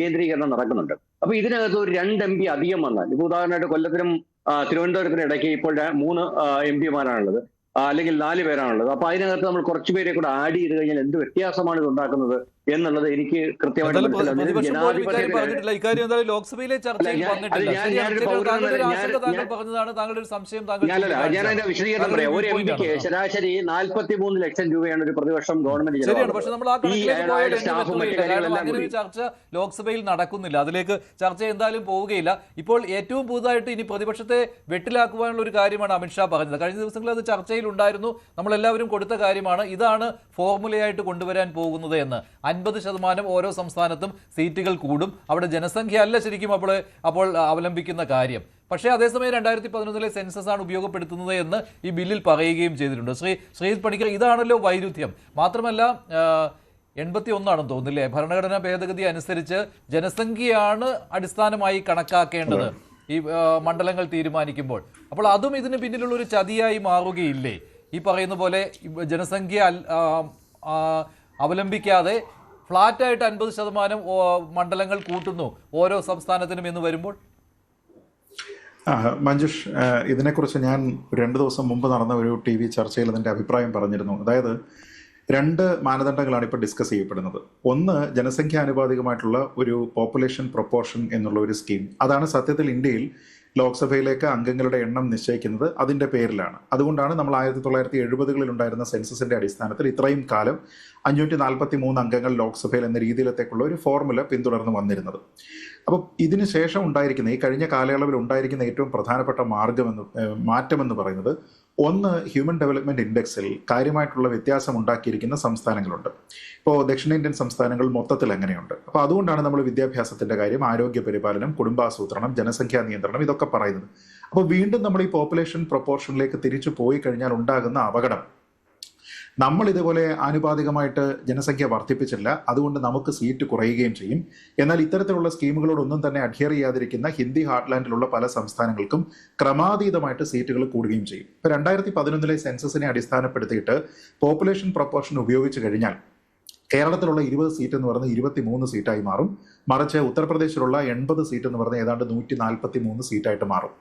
കേന്ദ്രീകരണം നടക്കുന്നുണ്ട്. അപ്പൊ ഇതിനകത്ത് ഒരു 2 MP അധികം വന്നാൽ, ഇപ്പൊ ഉദാഹരണമായിട്ട് കൊല്ലത്തിനും തിരുവനന്തപുരത്തിനും ഇടയ്ക്ക് ഇപ്പോൾ 3 MP മാരാണുള്ളത്, അല്ലെങ്കിൽ 4 പേരാണുള്ളത്. അപ്പൊ അതിനകത്ത് നമ്മൾ കുറച്ചു പേരെ കൂടെ ആഡ് ചെയ്ത് കഴിഞ്ഞാൽ എന്ത് വ്യത്യാസമാണ് ഇത് ഉണ്ടാക്കുന്നത് എന്നുള്ളത് എനിക്ക് കൃത്യമായിട്ട് എന്തായാലും മനസ്സിലാവുന്നത്. പ്രതിപക്ഷം പോലും ഇക്കാര്യം ജനാധിപത്യത്തിന് പറഞ്ഞിട്ടില്ല. ഇക്കാര്യം എന്തായാലും ലോക്സഭയിലെ ചർച്ചയിൽ വന്നിട്ടില്ല. ഞാനൊരു താങ്കളുടെ ഒരു പൗരൻ ആശങ്ക താങ്കൾ പറഞ്ഞതാണ്, താങ്കളുടെ ഒരു സംശയം താങ്കൾ ഞാൻ അതിന്റെ വിശദീകരണം പറയാം. ഒരു MP ശരാശരി 43 ലക്ഷം രൂപയാണ് ഒരു പ്രതിവർഷം ഗവൺമെന്റ് ശരിയാണ്. പക്ഷെ നമ്മൾ ആ കണക്കിലേക്ക് പോയാൽ സ്റ്റാഫും മറ്റു കാര്യങ്ങളെല്ലാം അങ്ങനെ ഒരു ചർച്ച ലോക്സഭയിൽ നടക്കുന്നില്ല. അതിലേക്ക് ചർച്ച എന്തായാലും പോവുകയില്ല. ഇപ്പോൾ ഏറ്റവും പുതുതായിട്ട് ഇനി പ്രതിപക്ഷത്തെ വെട്ടിലാക്കുവാനുള്ള ഒരു കാര്യമാണ് അമിത്ഷാ പറഞ്ഞത്. കഴിഞ്ഞ ദിവസങ്ങളിൽ അത് ചർച്ചയിൽ ഉണ്ടായിരുന്നു, നമ്മളെല്ലാവരും കൊടുത്ത കാര്യമാണ്. ഇതാണ് ഫോർമുലയായിട്ട് കൊണ്ടുവരാൻ പോകുന്നത് എന്ന്. 50% ഓരോ സംസ്ഥാനത്തും സീറ്റുകൾ കൂടും. അവിടെ ജനസംഖ്യ അല്ല ശരിക്കും അപ്പോൾ അവലംബിക്കുന്ന കാര്യം. പക്ഷേ അതേസമയം 2011 സെൻസസ് ആണ് ഉപയോഗപ്പെടുത്തുന്നത് എന്ന് ഈ ബില്ലിൽ പറയുകയും ചെയ്തിട്ടുണ്ട്. ശ്രീ പണിക്കർ, ഇതാണല്ലോ വൈരുദ്ധ്യം. മാത്രമല്ല 81 തോന്നുന്നില്ലേ ഭരണഘടനാ ഭേദഗതി അനുസരിച്ച് ജനസംഖ്യയാണ് അടിസ്ഥാനമായി കണക്കാക്കേണ്ടത് ഈ മണ്ഡലങ്ങൾ തീരുമാനിക്കുമ്പോൾ. അപ്പോൾ അതും ഇതിന് പിന്നിലുള്ള ഒരു ചതിയായി മാറുകയില്ലേ? ഈ പറയുന്ന പോലെ ജനസംഖ്യ അവലംബിക്കാതെ ഫ്ലാറ്റായിട്ട് 50% മണ്ഡലങ്ങൾ കൂട്ടുന്നു ഓരോ സംസ്ഥാനത്തിനും എന്ന് വരുമ്പോൾ. മഞ്ജുഷ്, ഇതിനെക്കുറിച്ച് ഞാൻ 2 ദിവസം മുമ്പ് നടന്ന ഒരു TV ചർച്ചയിൽ അതിൻ്റെ അഭിപ്രായം പറഞ്ഞിരുന്നു. അതായത് 2 മാനദണ്ഡങ്ങളാണ് ഇപ്പോൾ ഡിസ്കസ് ചെയ്യപ്പെടുന്നത്. ഒന്ന്, ജനസംഖ്യാനുപാതികമായിട്ടുള്ള ഒരു പോപ്പുലേഷൻ പ്രൊപ്പോർഷൻ എന്നുള്ള ഒരു സ്കീം. അതാണ് സത്യത്തിൽ ഇന്ത്യയിൽ ലോക്സഭയിലേക്ക് അംഗങ്ങളുടെ എണ്ണം നിശ്ചയിക്കുന്നത് അതിൻ്റെ പേരിലാണ്. അതുകൊണ്ടാണ് നമ്മൾ 1970-കളിൽ ഉണ്ടായിരുന്ന സെൻസസിൻ്റെ അടിസ്ഥാനത്തിൽ ഇത്രയും കാലം 543 അംഗങ്ങൾ ലോക്സഭയിൽ എന്ന രീതിയിലത്തേക്കുള്ള ഒരു ഫോർമുല പിന്തുടർന്ന് വന്നിരുന്നത്. അപ്പോൾ ഇതിന് ശേഷം ഉണ്ടായിരിക്കുന്ന, ഈ കഴിഞ്ഞ കാലയളവിൽ ഉണ്ടായിരിക്കുന്ന ഏറ്റവും പ്രധാനപ്പെട്ട മാറ്റമെന്ന് പറയുന്നത്, ഒന്ന്, ഹ്യൂമൻ ഡെവലപ്മെൻറ്റ് ഇൻഡെക്സിൽ കാര്യമായിട്ടുള്ള വ്യത്യാസം ഉണ്ടാക്കിയിരിക്കുന്ന സംസ്ഥാനങ്ങളുണ്ട്. ഇപ്പോൾ ദക്ഷിണേന്ത്യൻ സംസ്ഥാനങ്ങൾ മൊത്തത്തിൽ എങ്ങനെയുണ്ട്. അപ്പോൾ അതുകൊണ്ടാണ് നമ്മൾ വിദ്യാഭ്യാസത്തിൻ്റെ കാര്യം, ആരോഗ്യ പരിപാലനം, കുടുംബാസൂത്രണം, ജനസംഖ്യാ നിയന്ത്രണം ഇതൊക്കെ പറയുന്നത്. അപ്പോൾ വീണ്ടും നമ്മൾ ഈ പോപ്പുലേഷൻ പ്രൊപ്പോർഷനിലേക്ക് തിരിച്ചു പോയി കഴിഞ്ഞാൽ ഉണ്ടാകുന്ന അപകടം, നമ്മൾ ഇതുപോലെ ആനുപാതികമായിട്ട് ജനസംഖ്യ വർദ്ധിപ്പിച്ചില്ല, അതുകൊണ്ട് നമുക്ക് സീറ്റ് കുറയുകയും ചെയ്യും. എന്നാൽ ഇത്തരത്തിലുള്ള സ്കീമുകളോടൊന്നും തന്നെ അഡ്ഹിയർ ചെയ്യാതിരിക്കുന്ന ഹിന്ദി ഹാർട്ട്ലാൻഡിലുള്ള പല സംസ്ഥാനങ്ങൾക്കും ക്രമാതീതമായിട്ട് സീറ്റുകൾ കൂടുകയും ചെയ്യും. ഇപ്പോൾ 2011 സെൻസസിനെ അടിസ്ഥാനപ്പെടുത്തിയിട്ട് പോപ്പുലേഷൻ പ്രൊപ്പോർഷൻ ഉപയോഗിച്ച് കഴിഞ്ഞാൽ കേരളത്തിലുള്ള 20 സീറ്റ് എന്ന് പറയുന്നത് 23 സീറ്റായി മാറും. മറിച്ച് ഉത്തർപ്രദേശിലുള്ള 80 സീറ്റ് എന്ന് പറയുന്നത് ഏതാണ്ട് 143 സീറ്റായിട്ട് മാറും.